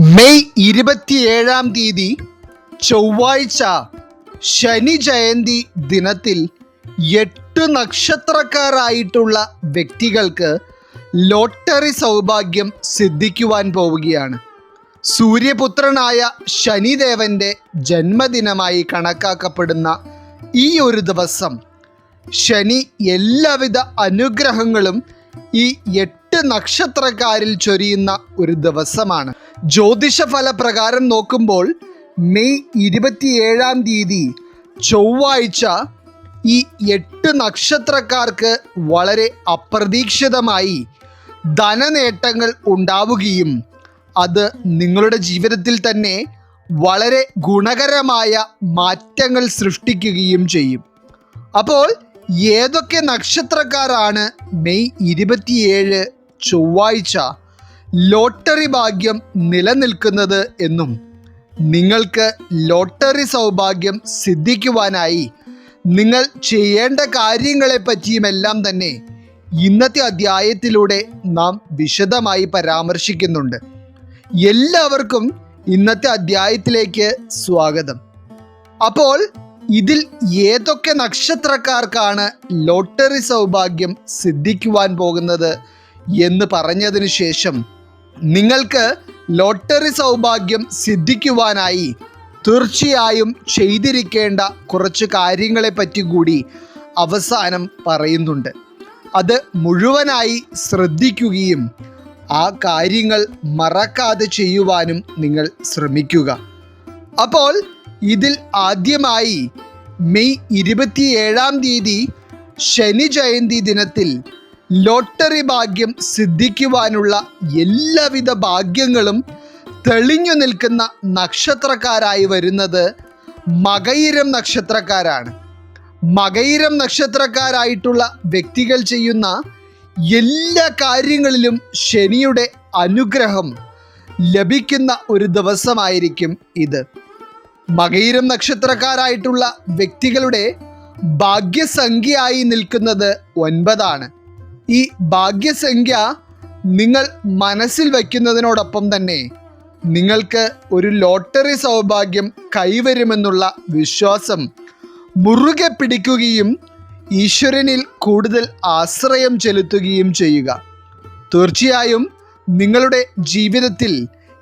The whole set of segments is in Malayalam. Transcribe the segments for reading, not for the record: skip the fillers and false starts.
മെയ് 27 ചൊവ്വാഴ്ച ശനി ജയന്തി ദിനത്തിൽ 8 നക്ഷത്രക്കാരായിട്ടുള്ള വ്യക്തികൾക്ക് ലോട്ടറി സൗഭാഗ്യം സിദ്ധിക്കുവാൻ പോവുകയാണ്. സൂര്യപുത്രനായ ശനിദേവന്റെ ജന്മദിനമായി കണക്കാക്കപ്പെടുന്ന ഈ ഒരു ദിവസം ശനി എല്ലാവിധ അനുഗ്രഹങ്ങളും ഈ 8 നക്ഷത്രക്കാരിൽ ചൊരിയുന്ന ഒരു ദിവസമാണ്. ജ്യോതിഷഫല പ്രകാരം നോക്കുമ്പോൾ മെയ് 27 ചൊവ്വാഴ്ച ഈ 8 നക്ഷത്രക്കാർക്ക് വളരെ അപ്രതീക്ഷിതമായി ധനനേട്ടങ്ങൾ ഉണ്ടാവുകയും അത് നിങ്ങളുടെ ജീവിതത്തിൽ തന്നെ വളരെ ഗുണകരമായ മാറ്റങ്ങൾ സൃഷ്ടിക്കുകയും ചെയ്യും. അപ്പോൾ ഏതൊക്കെ നക്ഷത്രക്കാരാണ് മെയ് 27 ചൊവ്വാഴ്ച ലോട്ടറി ഭാഗ്യം നിലനിൽക്കുന്നത് എന്നും നിങ്ങൾക്ക് ലോട്ടറി സൗഭാഗ്യം സിദ്ധിക്കുവാനായി നിങ്ങൾ ചെയ്യേണ്ട കാര്യങ്ങളെ പറ്റിയുമെല്ലാം തന്നെ ഇന്നത്തെ അധ്യായത്തിലൂടെ നാം വിശദമായി പരാമർശിക്കുന്നുണ്ട്. എല്ലാവർക്കും ഇന്നത്തെ അധ്യായത്തിലേക്ക് സ്വാഗതം. അപ്പോൾ ഇതിൽ ഏതൊക്കെ നക്ഷത്രക്കാർക്കാണ് ലോട്ടറി സൗഭാഗ്യം സിദ്ധിക്കുവാൻ പോകുന്നത് എന്ന് പറഞ്ഞതിന് ശേഷം നിങ്ങൾക്ക് ലോട്ടറി സൗഭാഗ്യം സിദ്ധിക്കുവാനായി തീർച്ചയായും ചെയ്തിരിക്കേണ്ട കുറച്ച് കാര്യങ്ങളെ പറ്റി കൂടി അവസാനം പറയുന്നുണ്ട്. അത് മുഴുവനായി ശ്രദ്ധിക്കുകയും ആ കാര്യങ്ങൾ മറക്കാതെ ചെയ്യുവാനും നിങ്ങൾ ശ്രമിക്കുക. അപ്പോൾ ഇതിൽ ആദ്യമായി മെയ് 27 ശനി ജയന്തി ദിനത്തിൽ ലോട്ടറി ഭാഗ്യം സിദ്ധിക്കുവാനുള്ള എല്ലാവിധ ഭാഗ്യങ്ങളും തെളിഞ്ഞു നിൽക്കുന്ന നക്ഷത്രക്കാരായി വരുന്നത് മകയിരം നക്ഷത്രക്കാരാണ്. മകയിരം നക്ഷത്രക്കാരായിട്ടുള്ള വ്യക്തികൾ ചെയ്യുന്ന എല്ലാ കാര്യങ്ങളിലും ശനിയുടെ അനുഗ്രഹം ലഭിക്കുന്ന ഒരു ദിവസമായിരിക്കും ഇത്. മകയിരം നക്ഷത്രക്കാരായിട്ടുള്ള വ്യക്തികളുടെ ഭാഗ്യസംഖ്യയായി നിൽക്കുന്നത് 9. ഈ ഭാഗ്യസംഖ്യ നിങ്ങൾ മനസ്സിൽ വയ്ക്കുന്നതിനോടൊപ്പം തന്നെ നിങ്ങൾക്ക് ഒരു ലോട്ടറി സൗഭാഗ്യം കൈവരുമെന്നുള്ള വിശ്വാസം മുറുകെ പിടിക്കുകയും ഈശ്വരനിൽ കൂടുതൽ ആശ്രയം ചെലുത്തുകയും ചെയ്യുക. തീർച്ചയായും നിങ്ങളുടെ ജീവിതത്തിൽ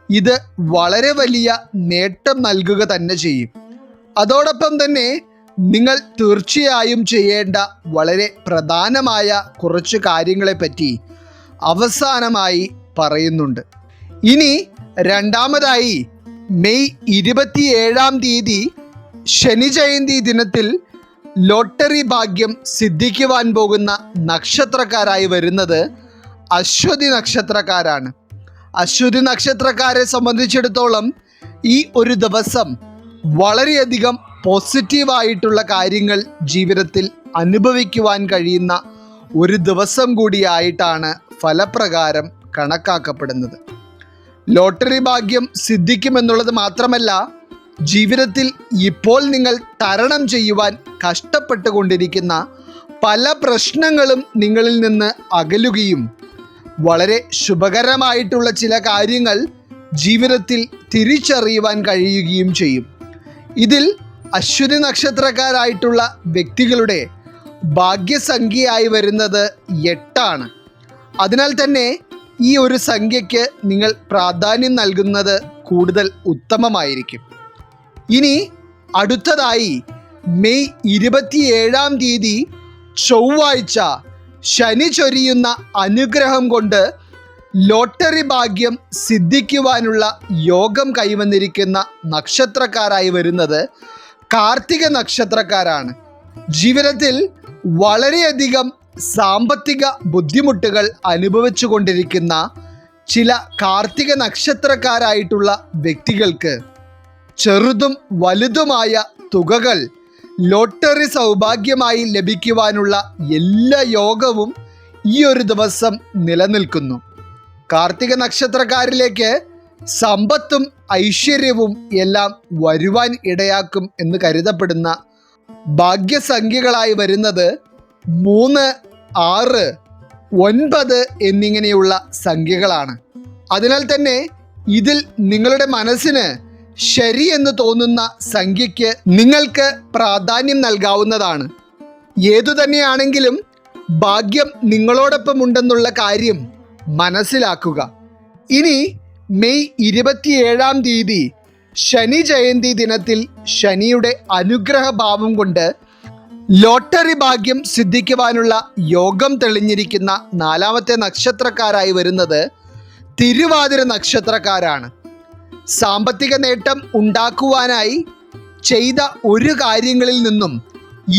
ഇത് വളരെ വലിയ നേട്ടം നൽകുക തന്നെ ചെയ്യും. അതോടൊപ്പം തന്നെ നിങ്ങൾ തീർച്ചയായും ചെയ്യേണ്ട വളരെ പ്രധാനമായ കുറച്ച് കാര്യങ്ങളെപ്പറ്റി അവസാനമായി പറയുന്നുണ്ട്. ഇനി രണ്ടാമതായി മെയ് 27 ശനി ജയന്തി ദിനത്തിൽ ലോട്ടറി ഭാഗ്യം സിദ്ധിക്കുവാൻ പോകുന്ന നക്ഷത്രക്കാരായി വരുന്നത് അശ്വതി നക്ഷത്രക്കാരാണ്. അശ്വതി നക്ഷത്രക്കാരെ സംബന്ധിച്ചിടത്തോളം ഈ ഒരു ദിവസം വളരെയധികം പോസിറ്റീവായിട്ടുള്ള കാര്യങ്ങൾ ജീവിതത്തിൽ അനുഭവിക്കുവാൻ കഴിയുന്ന ഒരു ദിവസം കൂടിയായിട്ടാണ് ഫലപ്രകാരം കണക്കാക്കപ്പെടുന്നത്. ലോട്ടറി ഭാഗ്യം സിദ്ധിക്കുമെന്നുള്ളത് മാത്രമല്ല, ജീവിതത്തിൽ ഇപ്പോൾ നിങ്ങൾ തരണം ചെയ്യുവാൻ കഷ്ടപ്പെട്ടുകൊണ്ടിരിക്കുന്ന പല പ്രശ്നങ്ങളും നിങ്ങളിൽ നിന്ന് അകലുകയും വളരെ ശുഭകരമായിട്ടുള്ള ചില കാര്യങ്ങൾ ജീവിതത്തിൽ തിരിച്ചറിയുവാൻ കഴിയുകയും ചെയ്യും. ഇതിൽ അശ്വതി നക്ഷത്രക്കാരായിട്ടുള്ള വ്യക്തികളുടെ ഭാഗ്യസംഖ്യയായി വരുന്നത് 8. അതിനാൽ തന്നെ ഈ ഒരു സംഖ്യയ്ക്ക് നിങ്ങൾ പ്രാധാന്യം നൽകുന്നത് കൂടുതൽ ഉത്തമമായിരിക്കും. ഇനി അടുത്തതായി മെയ് 27 ചൊവ്വാഴ്ച ശനി ചൊരിയുന്ന അനുഗ്രഹം കൊണ്ട് ലോട്ടറി ഭാഗ്യം സിദ്ധിക്കുവാനുള്ള യോഗം കൈവന്നിരിക്കുന്ന നക്ഷത്രക്കാരായി വരുന്നത് കാർത്തിക നക്ഷത്രക്കാരാണ്. ജീവിതത്തിൽ വളരെയധികം സാമ്പത്തിക ബുദ്ധിമുട്ടുകൾ അനുഭവിച്ചു കൊണ്ടിരിക്കുന്ന ചില കാർത്തിക നക്ഷത്രക്കാരായിട്ടുള്ള വ്യക്തികൾക്ക് ചെറുതും വലുതുമായ തുകകൾ ലോട്ടറി സൗഭാഗ്യമായി ലഭിക്കുവാനുള്ള എല്ലാ യോഗവും ഈ ഒരു ദിവസം നിലനിൽക്കുന്നു. കാർത്തിക നക്ഷത്രക്കാരിലേക്ക് സമ്പത്തും ഐശ്വര്യവും എല്ലാം വരുവാൻ ഇടയാക്കും എന്ന് കരുതപ്പെടുന്ന ഭാഗ്യസംഖ്യകളായി വരുന്നത് 3, 6, 9 എന്നിങ്ങനെയുള്ള സംഖ്യകളാണ്. അതിനാൽ തന്നെ ഇതിൽ നിങ്ങളുടെ മനസ്സിന് ശരിയെന്ന് തോന്നുന്ന സംഖ്യയ്ക്ക് നിങ്ങൾക്ക് പ്രാധാന്യം നൽകാവുന്നതാണ്. ഏതു തന്നെയാണെങ്കിലും ഭാഗ്യം നിങ്ങളോടൊപ്പം ഉണ്ടെന്നുള്ള കാര്യം മനസ്സിലാക്കുക. ഇനി മെയ് 27-ാം തീയതി ശനി ജയന്തി ദിനത്തിൽ ശനിയുടെ അനുഗ്രഹഭാവം കൊണ്ട് ലോട്ടറി ഭാഗ്യം സിദ്ധിക്കുവാനുള്ള യോഗം തെളിഞ്ഞിരിക്കുന്ന 4ാമത്തെ നക്ഷത്രക്കാരായി വരുന്നത് തിരുവാതിര നക്ഷത്രക്കാരാണ്. സാമ്പത്തിക നേട്ടം ഉണ്ടാക്കുവാനായി ചെയ്ത ഒരു കാര്യങ്ങളിൽ നിന്നും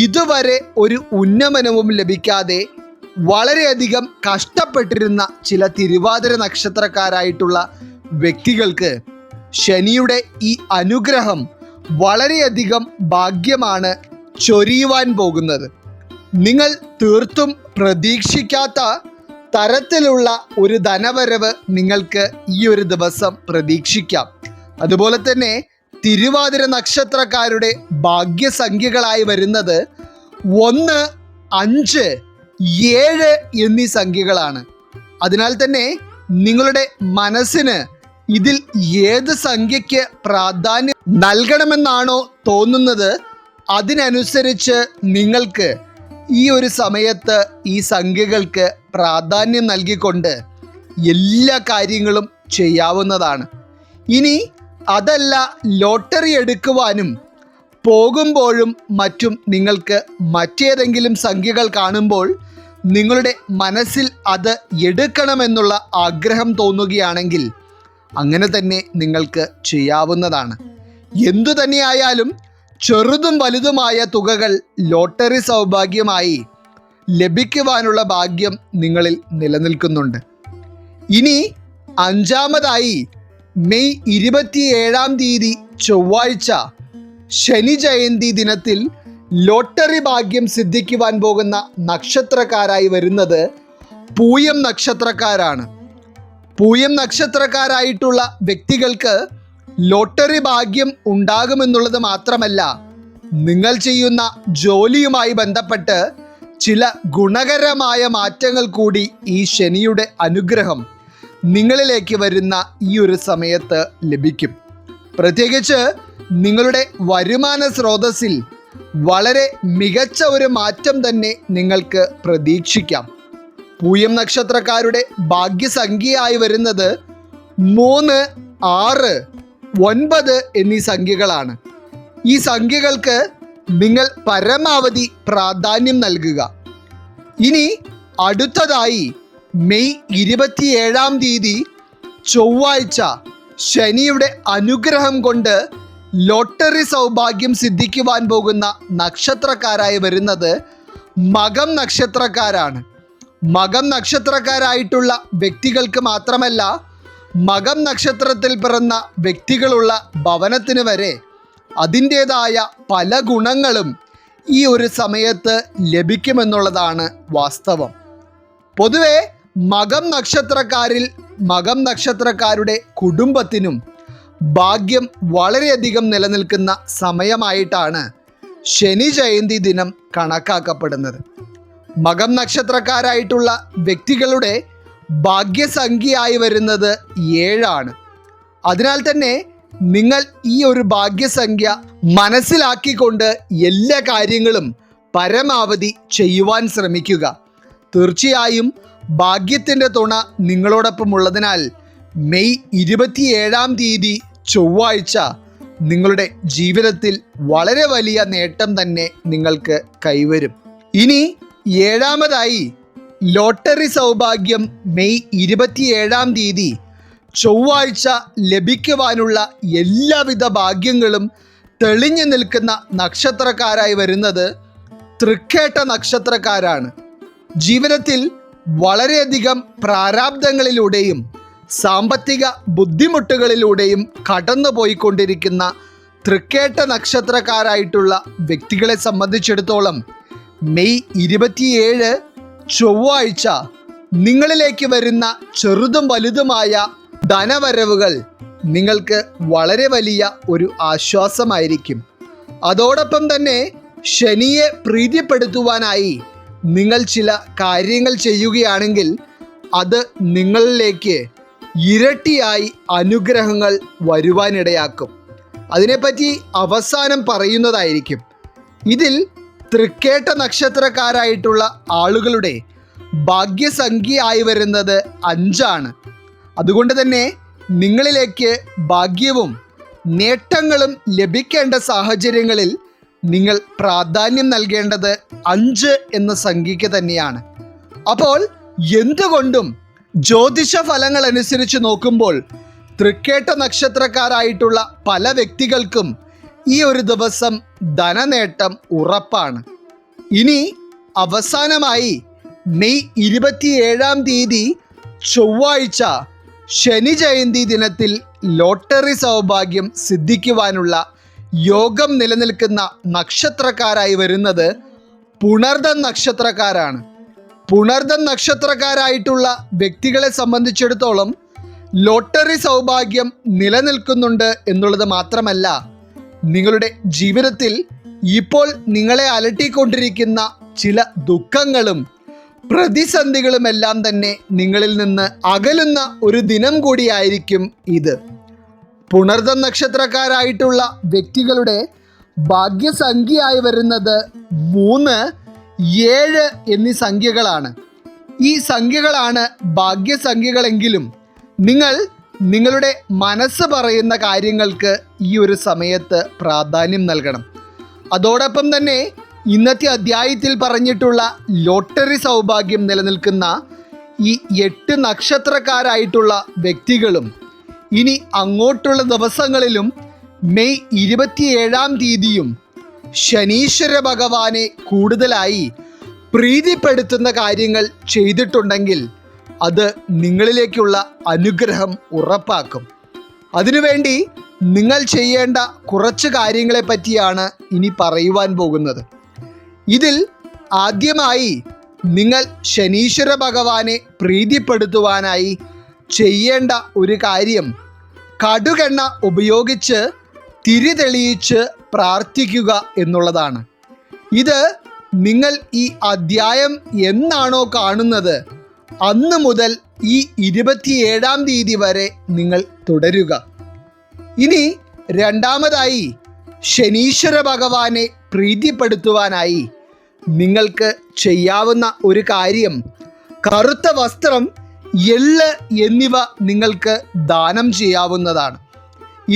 ഇതുവരെ ഒരു ഉന്നമനവും ലഭിക്കാതെ വളരെയധികം കഷ്ടപ്പെട്ടിരുന്ന ചില തിരുവാതിര നക്ഷത്രക്കാരായിട്ടുള്ള വ്യക്തികൾക്ക് ശനിയുടെ ഈ അനുഗ്രഹം വളരെയധികം ഭാഗ്യമാണ് ചൊരിയുവാൻ പോകുന്നത്. നിങ്ങൾ തീർത്തും പ്രതീക്ഷിക്കാത്ത തരത്തിലുള്ള ഒരു ധനവരവ് നിങ്ങൾക്ക് ഈ ഒരു ദിവസം പ്രതീക്ഷിക്കാം. അതുപോലെ തന്നെ തിരുവാതിര നക്ഷത്രക്കാരുടെ ഭാഗ്യസംഖ്യകളായി വരുന്നത് 1, 5, 7 എന്നീ സംഖ്യകളാണ്. അതിനാൽ തന്നെ നിങ്ങളുടെ മനസ്സിന് ഇതിൽ ഏത് സംഖ്യയ്ക്ക് പ്രാധാന്യം നൽകണമെന്നാണോ തോന്നുന്നത് അതിനനുസരിച്ച് നിങ്ങൾക്ക് ഈ ഒരു സമയത്ത് ഈ സംഖ്യകൾക്ക് പ്രാധാന്യം നൽകിക്കൊണ്ട് എല്ലാ കാര്യങ്ങളും ചെയ്യാവുന്നതാണ്. ഇനി അതല്ല, ലോട്ടറി എടുക്കുവാനും പോകുമ്പോഴും മറ്റും നിങ്ങൾക്ക് മറ്റേതെങ്കിലും സംഖ്യകൾ കാണുമ്പോൾ നിങ്ങളുടെ മനസ്സിൽ അത് എടുക്കണമെന്നുള്ള ആഗ്രഹം തോന്നുകയാണെങ്കിൽ അങ്ങനെ തന്നെ നിങ്ങൾക്ക് ചെയ്യാവുന്നതാണ്. എന്തു തന്നെയായാലും ചെറുതും വലുതുമായ തുകകൾ ലോട്ടറി സൗഭാഗ്യമായി ലഭിക്കുവാനുള്ള ഭാഗ്യം നിങ്ങളിൽ നിലനിൽക്കുന്നുണ്ട്. ഇനി 5ാമതായി മെയ് 27-ാം തീയതി ചൊവ്വാഴ്ച ശനി ജയന്തി ദിനത്തിൽ ലോട്ടറി ഭാഗ്യം സിദ്ധിക്കുവാൻ പോകുന്ന നക്ഷത്രക്കാരായി വരുന്നത് പൂയം നക്ഷത്രക്കാരാണ്. പൂയം നക്ഷത്രക്കാരായിട്ടുള്ള വ്യക്തികൾക്ക് ലോട്ടറി ഭാഗ്യം ഉണ്ടാകുമെന്നുള്ളത് മാത്രമല്ല, നിങ്ങൾ ചെയ്യുന്ന ജോലിയുമായി ബന്ധപ്പെട്ട് ചില ഗുണകരമായ മാറ്റങ്ങൾ കൂടി ഈ ശനിയുടെ അനുഗ്രഹം നിങ്ങളിലേക്ക് വരുന്ന ഈ ഒരു സമയത്ത് ലഭിക്കും. പ്രത്യേകിച്ച് നിങ്ങളുടെ വരുമാന സ്രോതസ്സിൽ വളരെ മികച്ച ഒരു മാറ്റം തന്നെ നിങ്ങൾക്ക് പ്രതീക്ഷിക്കാം. പൂയം നക്ഷത്രക്കാരുടെ ഭാഗ്യസംഖ്യയായി വരുന്നത് 3, 6, 9 എന്നീ സംഖ്യകളാണ്. ഈ സംഖ്യകൾക്ക് നിങ്ങൾ പരമാവധി പ്രാധാന്യം നൽകുക. ഇനി അടുത്തതായി മെയ് 27-ാം തീയതി ചൊവ്വാഴ്ച ശനിയുടെ അനുഗ്രഹം കൊണ്ട് ലോട്ടറി സൗഭാഗ്യം സിദ്ധിക്കുവാൻ പോകുന്ന നക്ഷത്രക്കാരായി വരുന്നത് മകം നക്ഷത്രക്കാരാണ്. മകം നക്ഷത്രക്കാരായിട്ടുള്ള വ്യക്തികൾക്ക് മാത്രമല്ല, മകം നക്ഷത്രത്തിൽ പിറന്ന വ്യക്തികളുള്ള ഭവനത്തിന് വരെ അതിൻ്റേതായ പല ഗുണങ്ങളും ഈ ഒരു സമയത്ത് ലഭിക്കുമെന്നുള്ളതാണ് വാസ്തവം. പൊതുവെ മകം നക്ഷത്രക്കാരിൽ മകം നക്ഷത്രക്കാരുടെ കുടുംബത്തിനും ഭാഗ്യം വളരെയധികം നിലനിൽക്കുന്ന സമയമായിട്ടാണ് ശനി ജയന്തി ദിനം കണക്കാക്കപ്പെടുന്നത്. മകം നക്ഷത്രക്കാരായിട്ടുള്ള വ്യക്തികളുടെ ഭാഗ്യസംഖ്യയായി വരുന്നത് 7 അതിനാൽ തന്നെ നിങ്ങൾ ഈ ഒരു ഭാഗ്യസംഖ്യ മനസ്സിലാക്കിക്കൊണ്ട് എല്ലാ കാര്യങ്ങളും പരമാവധി ചെയ്യുവാൻ ശ്രമിക്കുക. തീർച്ചയായും ഭാഗ്യത്തിൻ്റെ തുണ നിങ്ങളോടൊപ്പം ഉള്ളതിനാൽ മെയ് 27-ാം തീയതി ചൊവ്വാഴ്ച നിങ്ങളുടെ ജീവിതത്തിൽ വളരെ വലിയ നേട്ടം തന്നെ നിങ്ങൾക്ക് കൈവരും. ഇനി 7ാമതായി ലോട്ടറി സൗഭാഗ്യം മെയ് 27-ാം തീയതി ചൊവ്വാഴ്ച ലഭിക്കുവാനുള്ള എല്ലാവിധ ഭാഗ്യങ്ങളും തെളിഞ്ഞു നിൽക്കുന്ന നക്ഷത്രക്കാരായി വരുന്നത് തൃക്കേട്ട നക്ഷത്രക്കാരാണ്. ജീവിതത്തിൽ വളരെയധികം പ്രാരാബ്ദങ്ങളിലൂടെയും സാമ്പത്തിക ബുദ്ധിമുട്ടുകളിലൂടെയും കടന്നു പോയിക്കൊണ്ടിരിക്കുന്ന തൃക്കേട്ട നക്ഷത്രക്കാരായിട്ടുള്ള വ്യക്തികളെ സംബന്ധിച്ചിടത്തോളം മെയ് 27 ചൊവ്വാഴ്ച നിങ്ങളിലേക്ക് വരുന്ന ചെറുതും വലുതുമായ ധനവരവുകൾ നിങ്ങൾക്ക് വളരെ വലിയ ഒരു ആശ്വാസമായിരിക്കും. അതോടൊപ്പം തന്നെ ശനിയെ പ്രീതിപ്പെടുത്തുവാനായി നിങ്ങൾ ചില കാര്യങ്ങൾ ചെയ്യുകയാണെങ്കിൽ അത് നിങ്ങളിലേക്ക് ഇരട്ടിയായി അനുഗ്രഹങ്ങൾ വരുവാനിടയാക്കും. അതിനെപ്പറ്റി അവസാനം പറയുന്നതായിരിക്കും. ഇതിൽ തൃക്കേട്ട നക്ഷത്രക്കാരായിട്ടുള്ള ആളുകളുടെ ഭാഗ്യസംഖ്യയായി വരുന്നത് 5 അതുകൊണ്ട് തന്നെ നിങ്ങളിലേക്ക് ഭാഗ്യവും നേട്ടങ്ങളും ലഭിക്കേണ്ട സാഹചര്യങ്ങളിൽ നിങ്ങൾ പ്രാധാന്യം നൽകേണ്ടത് 5 എന്ന സംഖ്യയ്ക്ക് തന്നെയാണ്. അപ്പോൾ എന്തുകൊണ്ടും ജ്യോതിഷ ഫലങ്ങൾ അനുസരിച്ച് നോക്കുമ്പോൾ തൃക്കേട്ട നക്ഷത്രക്കാരായിട്ടുള്ള പല വ്യക്തികൾക്കും ഈ ഒരു ദിവസം ധനനേട്ടം ഉറപ്പാണ്. ഇനി അവസാനമായി മെയ് 27 ചൊവ്വാഴ്ച ശനി ജയന്തി ദിനത്തിൽ ലോട്ടറി സൗഭാഗ്യം സിദ്ധിക്കുവാനുള്ള യോഗം നിലനിൽക്കുന്ന നക്ഷത്രക്കാരായി വരുന്നത് പുണർദം നക്ഷത്രക്കാരാണ്. പുണർദം നക്ഷത്രക്കാരായിട്ടുള്ള വ്യക്തികളെ സംബന്ധിച്ചിടത്തോളം ലോട്ടറി സൗഭാഗ്യം നിലനിൽക്കുന്നുണ്ട് എന്നുള്ളത് മാത്രമല്ല, നിങ്ങളുടെ ജീവിതത്തിൽ ഇപ്പോൾ നിങ്ങളെ അലട്ടിക്കൊണ്ടിരിക്കുന്ന ചില ദുഃഖങ്ങളും പ്രതിസന്ധികളുമെല്ലാം തന്നെ നിങ്ങളിൽ നിന്ന് അകലുന്ന ഒരു ദിനം കൂടിയായിരിക്കും ഇത്. പുണർദം നക്ഷത്രക്കാരായിട്ടുള്ള വ്യക്തികളുടെ ഭാഗ്യസംഖ്യയായി വരുന്നത് 3, 7 എന്നീ സംഖ്യകളാണ്. ഈ സംഖ്യകളാണ് ഭാഗ്യസംഖ്യകളെങ്കിലും നിങ്ങൾ നിങ്ങളുടെ മനസ്സ് പറയുന്ന കാര്യങ്ങൾക്ക് ഈ ഒരു സമയത്ത് പ്രാധാന്യം നൽകണം. അതോടൊപ്പം തന്നെ ഇന്നത്തെ അധ്യായത്തിൽ പറഞ്ഞിട്ടുള്ള ലോട്ടറി സൗഭാഗ്യം നിലനിൽക്കുന്ന ഈ 8 നക്ഷത്രക്കാരായിട്ടുള്ള വ്യക്തികളും ഇനി അങ്ങോട്ടുള്ള ദിവസങ്ങളിലും മെയ് 27 ശനീശ്വര ഭഗവാനെ കൂടുതലായി പ്രീതിപ്പെടുത്തുന്ന കാര്യങ്ങൾ ചെയ്തിട്ടുണ്ടെങ്കിൽ അത് നിങ്ങളിലേക്കുള്ള അനുഗ്രഹം ഉറപ്പാക്കും. അതിനുവേണ്ടി നിങ്ങൾ ചെയ്യേണ്ട കുറച്ച് കാര്യങ്ങളെ പറ്റിയാണ് ഇനി പറയുവാൻ പോകുന്നത്. ഇതിൽ ആദ്യമായി നിങ്ങൾ ശനീശ്വര ഭഗവാനെ പ്രീതിപ്പെടുത്തുവാനായി ചെയ്യേണ്ട ഒരു കാര്യം കടുകെണ്ണ ഉപയോഗിച്ച് തിരി തെളിയിച്ച് പ്രാർത്ഥിക്കുക എന്നുള്ളതാണ്. ഇത് നിങ്ങൾ ഈ അധ്യായം എന്നാണോ കാണുന്നത് അന്ന് മുതൽ ഈ 27 വരെ നിങ്ങൾ തുടരുക. ഇനി രണ്ടാമതായി ശനീശ്വര ഭഗവാനെ പ്രീതിപ്പെടുത്തുവാനായി നിങ്ങൾക്ക് ചെയ്യാവുന്ന ഒരു കാര്യം കറുത്ത വസ്ത്രം, എള്ള് എന്നിവ നിങ്ങൾക്ക് ദാനം ചെയ്യാവുന്നതാണ്.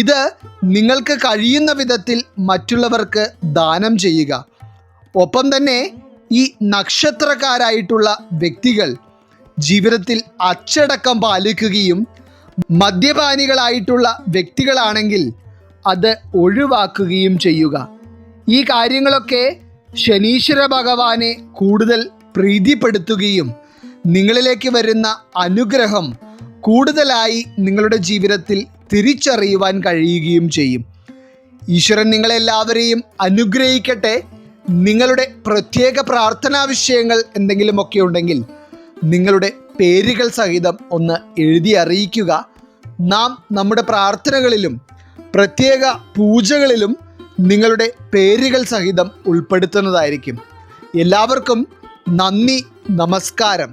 ഇത് നിങ്ങൾക്ക് കഴിയുന്ന വിധത്തിൽ മറ്റുള്ളവർക്ക് ദാനം ചെയ്യുക. ഒപ്പം തന്നെ ഈ നക്ഷത്രക്കാരായിട്ടുള്ള വ്യക്തികൾ ജീവിതത്തിൽ അച്ചടക്കം പാലിക്കുകയും മദ്യപാനികളായിട്ടുള്ള വ്യക്തികളാണെങ്കിൽ അത് ഒഴിവാക്കുകയും ചെയ്യുക. ഈ കാര്യങ്ങളൊക്കെ ശനീശ്വര ഭഗവാനെ കൂടുതൽ പ്രീതിപ്പെടുത്തുകയും നിങ്ങളിലേക്ക് വരുന്ന അനുഗ്രഹം കൂടുതലായി നിങ്ങളുടെ ജീവിതത്തിൽ തിരിച്ചറിയുവാൻ കഴിയുകയും ചെയ്യും. ഈശ്വരൻ നിങ്ങളെല്ലാവരെയും അനുഗ്രഹിക്കട്ടെ. നിങ്ങളുടെ പ്രത്യേക പ്രാർത്ഥനാ വിഷയങ്ങൾ എന്തെങ്കിലുമൊക്കെ ഉണ്ടെങ്കിൽ നിങ്ങളുടെ പേരുകൾ സഹിതം ഒന്ന് എഴുതി അറിയിക്കുക. നാം നമ്മുടെ പ്രാർത്ഥനകളിലും പ്രത്യേക പൂജകളിലും നിങ്ങളുടെ പേരുകൾ സഹിതം ഉൾപ്പെടുത്തുന്നതായിരിക്കും. എല്ലാവർക്കും നന്ദി, നമസ്കാരം.